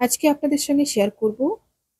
আজকে আপনাদের সঙ্গে শেয়ার করব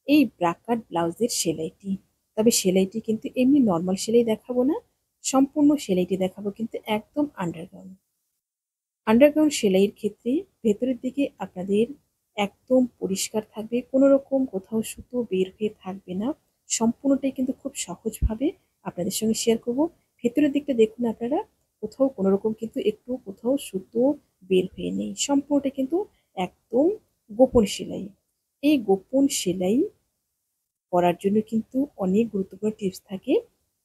এই ব্রা কাট ব্লাউজের সেলাইটি। তবে সেলাইটি কিন্তু এমনি নরমাল সেলাই দেখাবো না, সম্পূর্ণ সেলাইটি দেখাবো কিন্তু একদম আন্ডারগ্রাউন্ড। আন্ডারগ্রাউন্ড সেলাইয়ের ক্ষেত্রে ভেতরের দিকে আপনাদের একদম পরিষ্কার থাকবে, কোনো রকম কোথাও সুতো বের হয়ে থাকবে না। সম্পূর্ণটাই কিন্তু খুব সহজভাবে আপনাদের সঙ্গে শেয়ার করব। ভেতরের দিকটা দেখুন আপনারা, কোথাও কোনো রকম কিন্তু একটু কোথাও সুতো বের হয়ে নেই, সম্পূর্ণটা কিন্তু একদম গোপন সেলাই। এই গোপন সেলাই করার জন্য কিন্তু অনেক গুরুত্বপূর্ণ টিপস থাকে,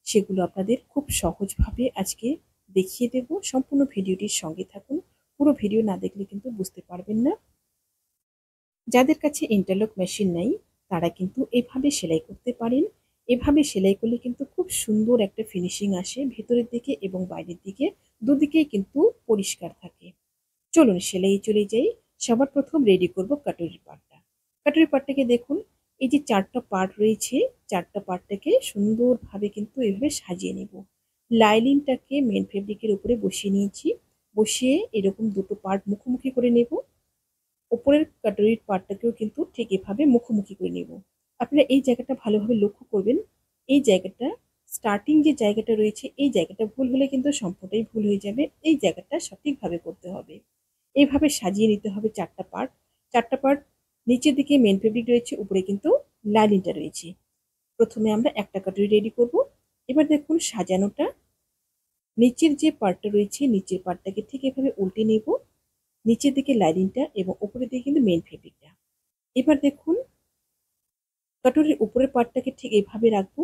সেগুলো আপনাদের খুব সহজভাবে আজকে দেখিয়ে দেব। সম্পূর্ণ ভিডিওটির সঙ্গে থাকুন, পুরো ভিডিও না দেখলে কিন্তু বুঝতে পারবেন না। যাদের কাছে ইন্টারলক মেশিন নেই তারা কিন্তু এভাবে সেলাই করতে পারেন। এভাবে সেলাই করলে কিন্তু খুব সুন্দর একটা ফিনিশিং আসে, ভেতরের দিকে এবং বাইরের দিকে দুদিকেই কিন্তু পরিষ্কার থাকে। চলুন সেলাই চলে যাই। সবার প্রথম রেডি করব কাটুরির পাটটা। কাটুরির পাটটাকে দেখুন, এই যে ৪ টা পার্ট রয়েছে, ৪ টা পার্টটাকে সুন্দরভাবে কিন্তু এভাবে সাজিয়ে নেব। লাইনিংটাকে মেইন ফেব্রিকের উপরে বসিয়ে নিয়েছি। বসিয়ে এরকম দুটো পার্ট মুখোমুখি করে নেব। উপরের কাটুরির পার্টটাকেও কিন্তু ঠিক এভাবে মুখোমুখি করে নেব। আপনারা এই জায়গাটা ভালোভাবে লক্ষ্য করবেন। এই জায়গাটা স্টার্টিং যে জায়গাটা রয়েছে, এই জায়গাটা ভুল হলে কিন্তু সম্পূর্ণটাই ভুল হয়ে যাবে। এই জায়গাটা সঠিকভাবে করতে হবে। এইভাবে সাজিয়ে নিতে হবে ৪ টা পার্ট। ৪ টা পার্ট, নিচের দিকে মেইন ফেব্রিক রয়েছে, উপরে কিন্তু লাইনিংটা রয়েছে। প্রথমে আমরা একটা কাটুরি রেডি করব। এবার দেখুন সাজানোটা, নিচের যে পার্টটা রয়েছে নিচের পার্টটাকে ঠিক এভাবে উল্টে নেব। নিচের দিকে লাইনিংটা এবং উপরের দিকে কিন্তু মেইন ফেব্রিকটা। এবার দেখুন কাটুরির উপরের পার্টটাকে ঠিক এভাবে রাখবো।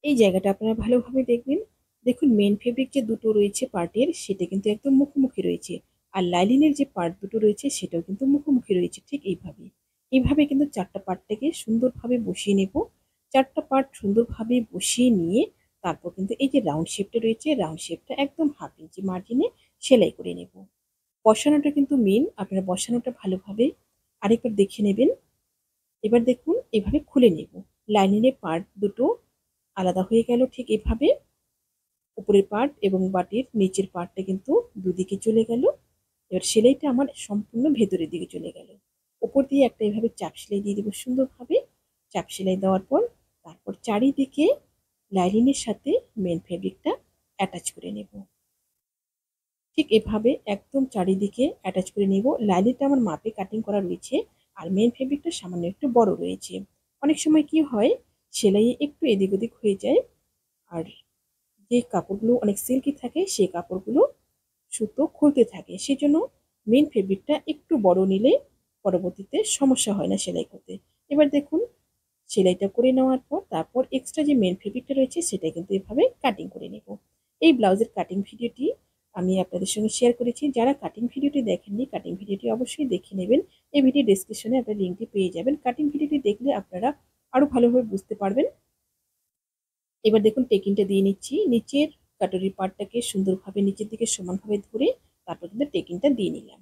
এই জায়গাটা আপনারা ভালোভাবে দেখবেন। দেখুন মেইন ফেব্রিক যে দুটো রয়েছে পার্টের, সেটা কিন্তু একদম মুখোমুখি রয়েছে। আর লাইনিংয়ের যে পার্ট দুটো রয়েছে সেটাও কিন্তু মুখোমুখি রয়েছে ঠিক এইভাবে। এইভাবে কিন্তু ৪ টা পার্টটাকে সুন্দরভাবে বসিয়ে নেব। ৪ টা পার্ট সুন্দরভাবে বসিয়ে নিয়ে তারপর কিন্তু এই যে রাউন্ড শেপটা রয়েছে, রাউন্ড শেপটা একদম 1/2 ইঞ্চি মার্জিনে সেলাই করে নেব। বসানোটা কিন্তু মেইন, আপনারা বসানোটা ভালোভাবে আরেকবার দেখে নেবেন। এবার দেখুন এভাবে খুলে নেব। লাইনিংয়ের পার্ট দুটো আলাদা হয়ে গেল ঠিক এভাবে। উপরের পার্ট এবং বাটির নিচের পার্টটা কিন্তু দুদিকে চলে গেল। এবার সেলাইটা আমার সম্পূর্ণ ভেতরের দিকে চলে গেল। উপর দিয়ে একটা এভাবে চাপ সেলাই দিয়ে দেবো সুন্দরভাবে। চাপ সেলাই দেওয়ার পর তারপর চারিদিকে লাইনিংয়ের সাথে মেইন ফেব্রিকটা অ্যাটাচ করে নেব। ঠিক এভাবে একদম চারিদিকে অ্যাটাচ করে নেব। লাইনিংটা আমার মাপে কাটিং করা রয়েছে, আর মেইন ফেব্রিকটা সামান্য একটু বড় রয়েছে। অনেক সময় কি হয়, সেলাইয়ে একটু এদিক ওদিক হয়ে যায়। আর যে কাপড়গুলো অনেক সিল্কি থাকে সেই কাপড়গুলো সুতো খুলতে থাকে, সেজন্য মেইন ফেব্রিকটা একটু বড় নিলে পরবর্তীতে সমস্যা হয় না সেলাই করতে। এবার দেখুন সেলাইটা করে নেওয়ার পর তারপর এক্সট্রা যে মেইন ফেব্রিকটা রয়েছে সেটা কিন্তু এভাবে কাটিং করে নেব। এই ব্লাউজের কাটিং ভিডিওটি আমি আপনাদের সঙ্গে শেয়ার করেছি। যারা কাটিং ভিডিওটি দেখেননি কাটিং ভিডিওটি অবশ্যই দেখে নেবেন। এই ভিডিও ডেসক্রিপশনে আপনারা লিঙ্কটি পেয়ে যাবেন। কাটিং ভিডিওটি দেখলে আপনারা আরো ভালোভাবে বুঝতে পারবেন। এবার দেখুন টেকিংটা দিয়ে নিচ্ছি। নিচের কাটুরির পার্টটাকে সুন্দরভাবে নিচের দিকে সমানভাবে ধরে তারপর কিন্তু টেকিংটা দিয়ে নিলাম।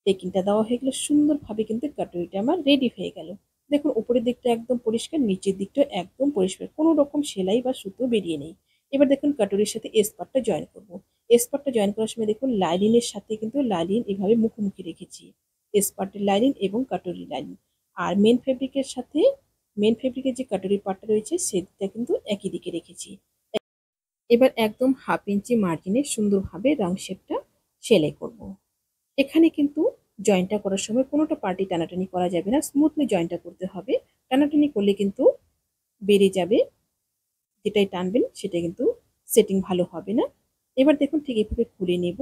টেকিংটা দেওয়া হয়ে গেলে সুন্দরভাবে কিন্তু কাটুরিটা আমার রেডি হয়ে গেল। দেখুন উপরের দিকটা একদম পরিষ্কার, নিচের দিকটা একদম পরিষ্কার, কোনো রকম সেলাই বা সুতো বেরিয়ে নেই। এবার দেখুন কাটুরির সাথে এস পার্টটা জয়েন করব। এস পার্টটা জয়েন করার সময় দেখুন লাইনিংয়ের সাথে কিন্তু লাইনিং এভাবে মুখোমুখি রেখেছি। এস পার্টের লাইনিং এবং কাটুরির লাইনিং। আর মেন ফেব্রিকের সাথে মেন ফেব্রিকের যে কাটুরির পার্টটা রয়েছে সেটা কিন্তু একই দিকে রেখেছি। এবার একদম 1/2 ইঞ্চি মার্জিনে সুন্দরভাবে রাউন্ড শেপটা সেলাই করব। এখানে কিন্তু জয়েন্টটা করার সময় কোনোটা পার্টি টানাটানি করা যাবে না, স্মুথলি জয়েন্টটা করতে হবে। টানাটানি করলে কিন্তু বেড়ে যাবে, যেটাই টানবেন সেটা কিন্তু সেটিং ভালো হবে না। এবার দেখুন ঠিক এভাবে খুলে নেব।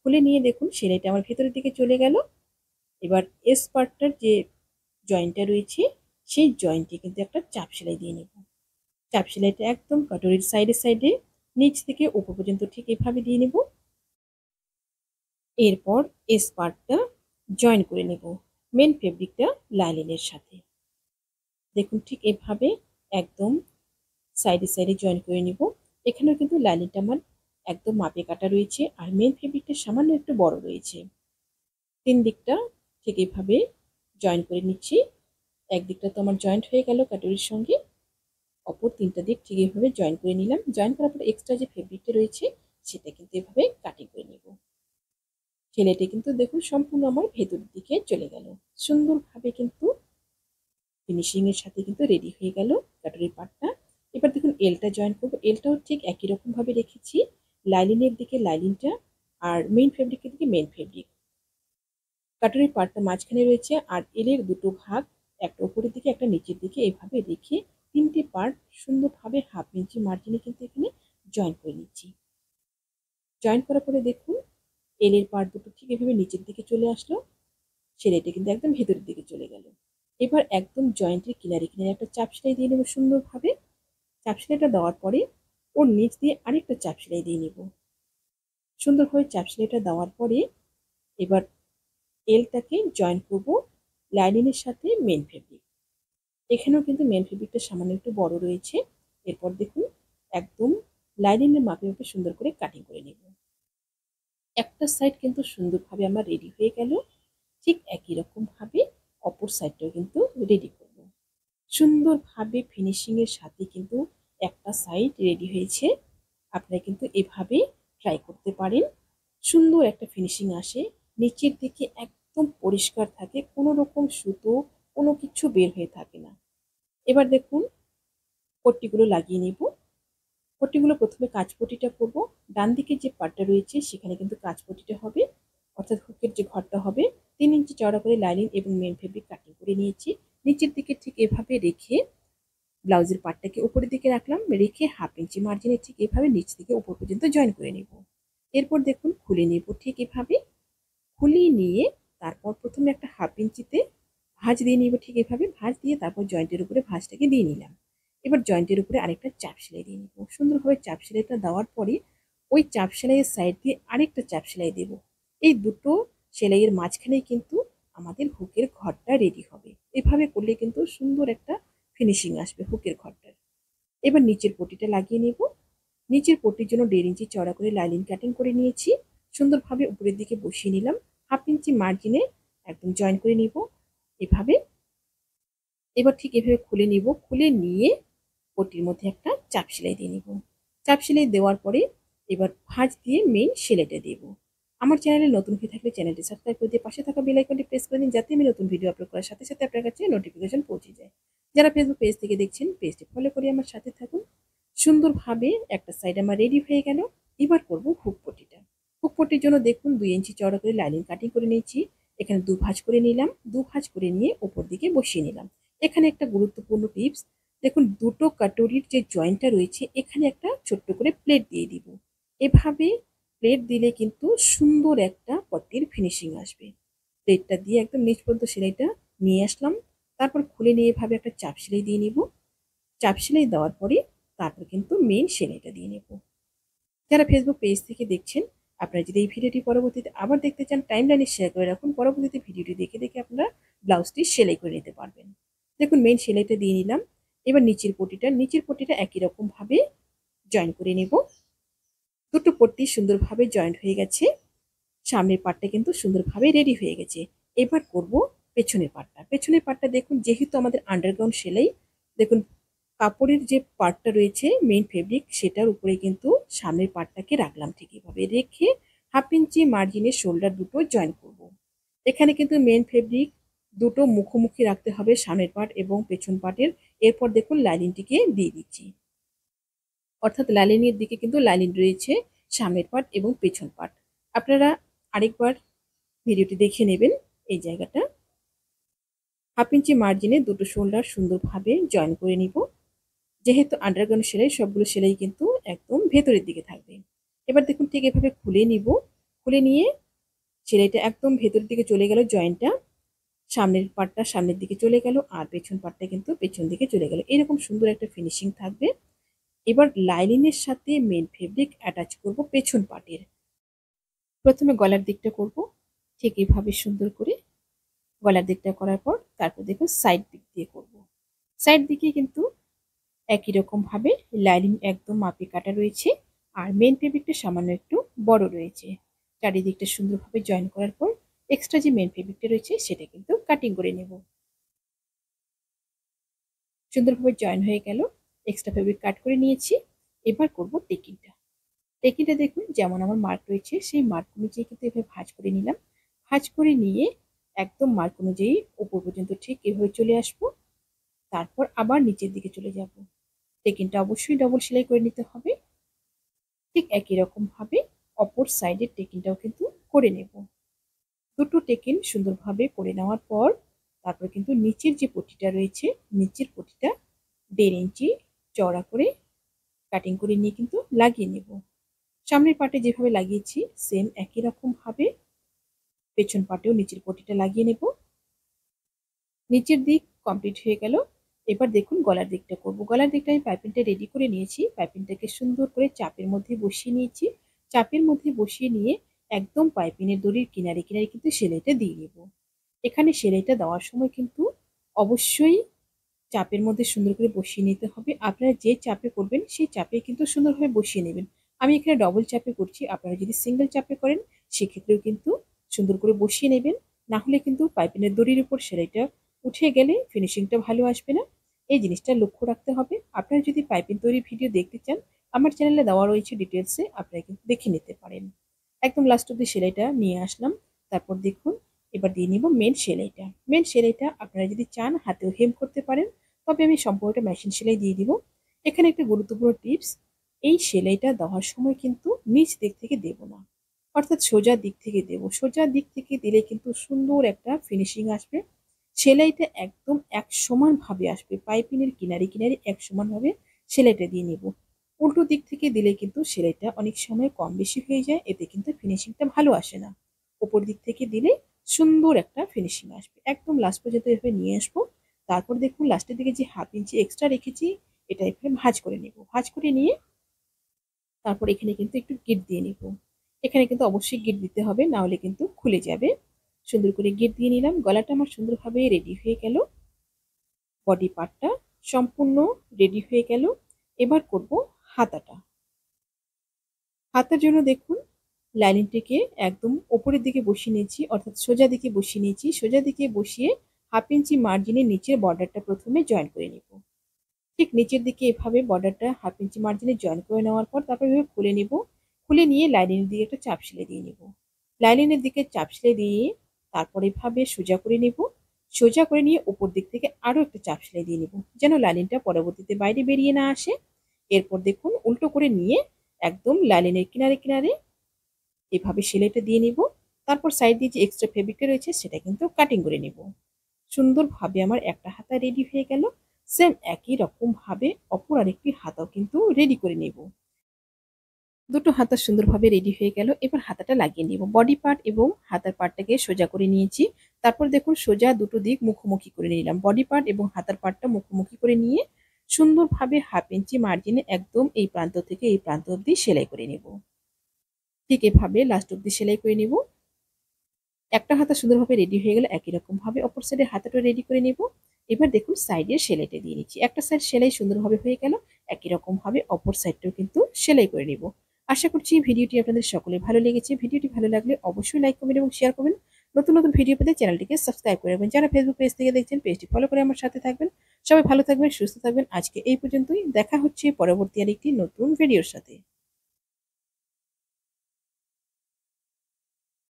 খুলে নিয়ে দেখুন সেলাইটা আমার ভেতরের দিকে চলে গেল। এবার এস পার্টটার যে জয়েন্টটা রয়েছে সেই জয়েন্টে কিন্তু একটা চাপ সেলাই দিয়ে নেব। চাপ সেলাইটা একদম কাটুরির সাইডে সাইডে নিচ থেকে উপর পর্যন্ত ঠিক এভাবে দিয়ে নেব। এরপর এস পার্টটা জয়েন করে নেব মেন ফেব্রিকটা লাইনিংয়ের সাথে। দেখুন ঠিক এভাবে একদম সাইডে সাইডে জয়েন করে নিব। এখানেও কিন্তু লাইনিংটা আমার একদম মাপে কাটা রয়েছে, আর মেন ফেব্রিকটা সামান্য একটু বড় রয়েছে। তিন দিকটা ঠিক এভাবে জয়েন করে নিচ্ছি। একদিকটা তো আমার জয়েন্ট হয়ে গেল কাটুরির সঙ্গে, অপর তিনটা দিক ঠিক এভাবে জয়েন করে নিলাম। জয়েন করার পর এক্সট্রা যে ফেব্রিকটা রয়েছে সেটা কিন্তু এভাবে কাটিং করে নেব। সেলাইটা কিন্তু দেখুন সম্পূর্ণ আমার ভেতরের দিকে চলে গেল। সুন্দরভাবে কিন্তু ফিনিশিং এর সাথে কিন্তু রেডি হয়ে গেল কাটুরির পাটটা। এবার দেখুন এলটা জয়েন করবো। এলটাও ঠিক একই রকম ভাবে রেখেছি। লাইলিনের দিকে লাইলিনটা আর মেইন ফেব্রিকের দিকে মেইন ফেব্রিক। কাটুরির পাটটা মাঝখানে রয়েছে আর এলের দুটো ভাগ, একটা উপরের দিকে একটা নিচের দিকে এভাবে রেখে তিনটে পার্ট সুন্দরভাবে 1/2 ইঞ্চি মার্জিনে কিন্তু এখানে জয়েন করে নিচ্ছি। জয়েন করার পরে দেখুন এলের পার্ট দুটো ঠিক এভাবে নিচের দিকে চলে আসলো। সেলাইটা কিন্তু একদম ভেতরের দিকে চলে গেল। এবার একদম জয়েন্টের কিনারে কিনারে একটা চাপ সেলাই দিয়ে নেব সুন্দরভাবে। চাপ সেলাইটা দেওয়ার পরে ওর নিচ দিয়ে আরেকটা চাপ সেলাই দিয়ে নেব। সুন্দরভাবে চাপ সেলাইটা দেওয়ার পরে এবার এলটাকে জয়েন করব লাইনিংয়ের সাথে মেন ফেব্রিক। এখানেও কিন্তু মেন ফেব্রিকটা সামান্য একটু বড় রয়েছে। এরপর দেখুন একদম লাইনিংয়ের মাপে মাপে সুন্দর করে কাটিং করে নেব। একটা সাইড কিন্তু সুন্দরভাবে আমার রেডি হয়ে গেল। ঠিক একই রকম ভাবে অপর সাইডটাও কিন্তু রেডি করব। সুন্দরভাবে ফিনিশিং এর সাথে কিন্তু একটা সাইড রেডি হয়েছে। আপনারা কিন্তু এভাবে ট্রাই করতে পারেন। সুন্দর একটা ফিনিশিং আসে। নিচের দিকে একদম পরিষ্কার থাকে, কোনো রকম সুতো কোনো কিছু বের হয়ে থাকে না। এবার দেখুন পট্টিগুলো লাগিয়ে নেব। পট্টিগুলো প্রথমে কাঁচপট্টিটা করব। ডান দিকে যে পাটটা রয়েছে সেখানে কিন্তু কাঁচপট্টিটা হবে, অর্থাৎ হুকের যে ঘরটা হবে। 3 ইঞ্চি চওড়া করে লাইনিং এবং মেন ফেব্রিক কাটিং করে নিয়েছি। নিচের দিকে ঠিক এভাবে রেখে ব্লাউজের পাটটাকে উপরের দিকে রাখলাম, রেখে 1/2 ইঞ্চি মার্জিনে ঠিক এভাবে নিচ থেকে উপর পর্যন্ত জয়েন করে নেব। এরপর দেখুন খুলে নেব ঠিক এভাবে। খুলে নিয়ে তারপর প্রথমে একটা 1/2 ইঞ্চিতে ভাঁজ দিয়ে নিব ঠিক এভাবে। ভাঁজ দিয়ে তারপর জয়েন্টের উপরে ভাঁজটাকে দিয়ে নিলাম। এবার জয়েন্টের উপরে আরেকটা চাপ সেলাই দিয়ে নিব। সুন্দরভাবে চাপ সেলাইটা দেওয়ার পরে ওই চাপ সেলাইয়ের সাইড দিয়ে আরেকটা চাপ সেলাই দেব। এই দুটো সেলাইয়ের মাঝখানেই কিন্তু আমাদের হুকের ঘরটা রেডি হবে। এভাবে করলে কিন্তু সুন্দর একটা ফিনিশিং আসবে হুকের ঘরটার। এবার নিচের পটিটা লাগিয়ে নেব। নিচের পটির জন্য 1.5 ইঞ্চি চওড়া করে লাইনিং কাটিং করে নিয়েছি। সুন্দরভাবে উপরের দিকে বসিয়ে নিলাম। 1/2 ইঞ্চি মার্জিনে একদম জয়েন করে নিব এভাবে। এবার ঠিক এভাবে খুলে নিব। খুলে নিয়ে পটির মধ্যে একটা চাপ সেলাই দিয়ে নিব। চাপ সেলাই দেওয়ার পরে এবার ভাঁজ দিয়ে মেইন সেলাইটা দেব। আমার চ্যানেলে নতুন হয়ে থাকলে চ্যানেলটি সাবস্ক্রাইব করে দিয়ে পাশে থাকা বেল আইকনটি প্রেস করে দিন, যাতে আমি নতুন ভিডিও আপলোড করার সাথে সাথে আপনার কাছে নোটিফিকেশন পৌঁছে যায়। যারা ফেসবুক পেজ থেকে দেখছেন পেজটি ফলো করে আমার সাথে থাকুন। সুন্দরভাবে একটা সাইড আমার রেডি হয়ে গেল। এবার করব হুক পটিটা। হুক পটির জন্য দেখুন 2 ইঞ্চি চওড়া করে লাইনিং কাটিং করে নিয়েছি। এখানে দু ভাঁজ করে নিলাম। দু ভাঁজ করে নিয়ে উপর দিকে বসিয়ে নিলাম। এখানে একটা গুরুত্বপূর্ণ টিপস, দেখুন দুটো কাটুরির যে জয়েন্টটা রয়েছে এখানে একটা ছোট্ট করে প্লেট দিয়ে দিব। এভাবে প্লেট দিলে কিন্তু সুন্দর একটা পটির ফিনিশিং আসবে। প্লেটটা দিয়ে একদম নিচ পর্যন্ত সেলাইটা নিয়ে আসলাম। তারপর খুলে নিয়ে এভাবে একটা চাপ সেলাই দিয়ে নিব। চাপ সেলাই দেওয়ার পরে তারপর কিন্তু মেইন সেলাইটা দিয়ে নেব। যারা ফেসবুক পেজ থেকে দেখছেন, আপনারা যদি এই ভিডিওটি পরবর্তীতে আবার দেখতে চান টাইমলাইনে শেয়ার করে রাখুন। পরবর্তীতে ভিডিওটি দেখে দেখে আপনারা ব্লাউজটি সেলাই করে নিতে পারবেন। দেখুন মেইন সেলাইটা দিয়ে নিলাম। এবার নিচের পটিটা একই রকম ভাবে জয়েন করে নেব। দুটো পট্টি সুন্দরভাবে জয়েন্ট হয়ে গেছে। সামনের পার্টটা কিন্তু সুন্দরভাবে রেডি হয়ে গেছে। এবার করব পেছনের পার্টটা। পেছনের পার্টটা দেখুন যেহেতু আমাদের আন্ডারগ্রাউন্ড সেলাই, দেখুন কাপড়ের যে পার্টটা রয়েছে মেইন ফেব্রিক সেটার উপরে কিন্তু সামনের পার্টটাকে রাখলাম ঠিক এভাবে রেখে 1/2 ইঞ্চি মার্জিনে শোল্ডার দুটো জয়েন করব। এখানে কিন্তু মেইন ফেব্রিক দুটো মুখোমুখি রাখতে হবে, সামনের পার্ট এবং পেছন পার্টের। এরপর দেখুন লাইনিংটিকে দিয়ে দিচ্ছি, অর্থাৎ লাইনিংয়ের দিকে কিন্তু লাইনিং রয়েছে সামনের পার্ট এবং পেছন পার্ট। আপনারা আরেকবার ভিডিওটি দেখে নেবেন। এই জায়গাটা 1/2 ইঞ্চি মার্জিনে দুটো শোল্ডার সুন্দরভাবে জয়েন করে নিব। যেহেতু আন্ডারগ্রাউন্ড সেলাই সবগুলো সেলাই কিন্তু একদম ভেতরের দিকে থাকবে। এবার দেখুন ঠিক এভাবে খুলে নিব। খুলে নিয়ে সেলাইটা একদম ভেতরের দিকে চলে গেল, জয়েন্টটা সামনের পার্টটা সামনের দিকে চলে গেল আর পেছন পার্টটা কিন্তু পেছন দিকে চলে গেল। এরকম সুন্দর একটা ফিনিশিং থাকবে। এবার লাইনিংয়ের সাথে মেইন ফেব্রিক অ্যাটাচ করব পেছন পার্টের। প্রথমে গলার দিকটা করব ঠিক এভাবে সুন্দর করে। গলার দিকটা করার পর তারপর দেখুন সাইড দিক দিয়ে করব। সাইড দিকে কিন্তু একই রকম ভাবে লাইনিং একদম মাপে কাটা রয়েছে আর মেন ফেব্রিকটা সামান্য একটু বড় রয়েছে। চারিদিকটা সুন্দরভাবে জয়েন করার পর এক্সট্রা যে মেন ফেব্রিকটা রয়েছে সেটা কিন্তু কাটিং করে নেব। সুন্দরভাবে জয়েন হয়ে গেল। এক্সট্রা ফেব্রিক কাট করে নিয়েছি। এবার করব টেকিংটা। টেকিটা দেখুন যেমন আমার মার্ক রয়েছে সেই মার্ক অনুযায়ী কিন্তু এভাবে ভাঁজ করে নিলাম। ভাঁজ করে নিয়ে একদম মার্ক অনুযায়ী উপর পর্যন্ত ঠিক এভাবে চলে আসবো। তারপর আবার নিচের দিকে চলে যাব। টেকিনটা অবশ্যই ডবল সেলাই করে নিতে হবে। ঠিক একই রকম ভাবে অপর সাইডের টেকিনটাও কিন্তু করে নেব। দুটো টেকিন সুন্দরভাবে করে নেওয়ার পর তারপর কিন্তু নিচের যে পটিটা রয়েছে নিচের পটিটা 1.5 ইঞ্চি চওড়া করে কাটিং করে নিয়ে কিন্তু লাগিয়ে নেব। সামনের পার্টে যেভাবে লাগিয়েছি সেম একই রকম ভাবে পেছন পার্টেও নিচের পটিটা লাগিয়ে নেব। নিচের দিক কমপ্লিট হয়ে গেল। এবার দেখুন গলার দিকটা করব। গলার দিকটা আমি পাইপিংটা রেডি করে নিয়েছি। পাইপিংটাকে সুন্দর করে চাপের মধ্যে বসিয়ে নিয়েছি। চাপের মধ্যে বসিয়ে নিয়ে একদম পাইপিংয়ের দড়ির কিনারে কিনারে কিন্তু সেলাইটা দিয়ে নেব। এখানে সেলাইটা দেওয়ার সময় কিন্তু অবশ্যই চাপের মধ্যে সুন্দর করে বসিয়ে নিতে হবে। আপনারা যে চাপে করবেন সেই চাপে কিন্তু সুন্দরভাবে বসিয়ে নেবেন। আমি এখানে ডবল চাপে করছি। আপনারা যদি সিঙ্গেল চাপে করেন সেক্ষেত্রেও কিন্তু সুন্দর করে বসিয়ে নেবেন। না হলে কিন্তু পাইপিংয়ের দড়ির উপর সেলাইটা উঠে গেলে ফিনিশিংটা ভালো আসবে না। এই জিনিসটা লক্ষ্য রাখতে হবে। আপনারা যদি পাইপিং তৈরির ভিডিও দেখতে চান আমার চ্যানেলে দেওয়া রয়েছে ডিটেলসে, আপনারা কিন্তু দেখে নিতে পারেন। একদম লাস্ট অব্দি সেলাইটা নিয়ে আসলাম। তারপর দেখুন এবার দিয়ে নিব মেন সেলাইটা। মেন সেলাইটা আপনারা যদি চান হাতেও হেম করতে পারেন, তবে আমি সম্পূর্ণটা মেশিন সেলাই দিয়ে দিব। এখানে একটা গুরুত্বপূর্ণ টিপস, এই সেলাইটা দেওয়ার সময় কিন্তু নিচ দিক থেকে দেব না, অর্থাৎ সোজা দিক থেকে দেব। সোজা দিক থেকে দিলে কিন্তু সুন্দর একটা ফিনিশিং আসবে। সেলাইটা একদম এক সমান ভাবে আসবে। পাইপিংয়ের কিনারে কিনারে এক সমান ভাবে সেলাইটা দিয়ে নেব। উল্টো দিক থেকে দিলে কিন্তু সেলাইটা অনেক সময় কম বেশি হয়ে যায়, এতে কিন্তু ফিনিশিংটা ভালো আসে না। উপর দিক থেকে দিলে সুন্দর একটা ফিনিশিং আসবে। একদম লাস্ট পর্যন্ত এভাবে নিয়ে আসবো। তারপর দেখুন লাস্টের দিকে যে 1/2 ইঞ্চি এক্সট্রা রেখেছি এটা এভাবে ভাঁজ করে নেব। ভাঁজ করে নিয়ে তারপর এখানে কিন্তু একটু গিট দিয়ে নিব। এখানে কিন্তু অবশ্যই গিট দিতে হবে, না হলে কিন্তু খুলে যাবে। সুন্দর করে গিট দিয়ে নিলাম। গলাটা আমার সুন্দরভাবে রেডি হয়ে গেল। বডি পার্টটা সম্পূর্ণ রেডি হয়ে গেল। এবার করব হাতাটা। হাতার জন্য দেখুন লাইনিংটিকে একদম ওপরের দিকে বসিয়ে নিয়েছি, অর্থাৎ সোজা দিকে বসিয়ে নিয়েছি। সোজা দিকে বসিয়ে 1/2 ইঞ্চি মার্জিনে নিচের বর্ডারটা প্রথমে জয়েন করে নেব। ঠিক নিচের দিকে এভাবে বর্ডারটা 1/2 ইঞ্চি মার্জিনে জয়েন করে নেওয়ার পর তারপর এভাবে খুলে নেব। খুলে নিয়ে লাইনিংয়ের দিকে একটা চাপ সেলাই দিয়ে নেব। লাইনিংয়ের দিকে চাপ সেলাই দিয়ে তারপর এভাবে সোজা করে নেব। সোজা করে নিয়ে উপর দিক থেকে আরো একটা চাপ সেলাই দিয়ে নেব, যেন লাইনিংটা পরবর্তীতে বাইরে বেরিয়ে না আসে। এরপর দেখুন উল্টো করে নিয়ে একদম লাইনিংয়ের কিনারে কিনারে এভাবে সেলাইটা দিয়ে নিব। তারপর সাইড দিয়ে যে এক্সট্রা ফেব্রিকটা রয়েছে সেটা কিন্তু কাটিং করে নিব। সুন্দরভাবে আমার একটা হাতা রেডি হয়ে গেল। সেম একই রকম ভাবে অপর আরেকটি হাতাও কিন্তু রেডি করে নেব। দুটো হাতা সুন্দরভাবে রেডি হয়ে গেল। এবার হাতাটা লাগিয়ে নেব। বডি পার্ট এবং হাতার পার্টটাকে সোজা করে নিয়েছি। তারপর দেখুন সোজা দুটো দিক মুখোমুখি করে নিলাম। বডি পার্ট এবং হাতার পার্টটা মুখোমুখি করে নিয়ে সুন্দরভাবে 1/2 ইঞ্চি মার্জিনে একদম এই প্রান্ত থেকে এই প্রান্ত অবধি সেলাই করে নেব। ঠিক এভাবে লাস্ট অবধি সেলাই করে নেব। একটা হাতা সুন্দরভাবে রেডি হয়ে গেলে একই রকম ভাবে অপর সাইডের হাতাটা রেডি করে নেব। এবার দেখুন সাইডের সেলাইটা দিয়ে নিচ্ছি। একটা সাইড সেলাই সুন্দরভাবে হয়ে গেল, একই রকম ভাবে অপর সাইডটাও কিন্তু সেলাই করে নেব। আশা করছি ভিডিওটি আপনাদের সকলের ভালো লেগেছে। ভিডিওটি ভালো লাগলে অবশ্যই লাইক করবেন এবং শেয়ার করবেন। নতুন নতুন ভিডিও পেতে চ্যানেলটিকে সাবস্ক্রাইব করে রাখবেন। যারা ফেসবুক পেজ থেকে দেখছেন পেজটি ফলো করে আমার সাথে থাকবেন। সবাই ভালো থাকবেন, সুস্থ থাকবেন। আজকে এই পর্যন্তই। দেখা হচ্ছে পরবর্তী আরেকটি নতুন ভিডিওর সাথে।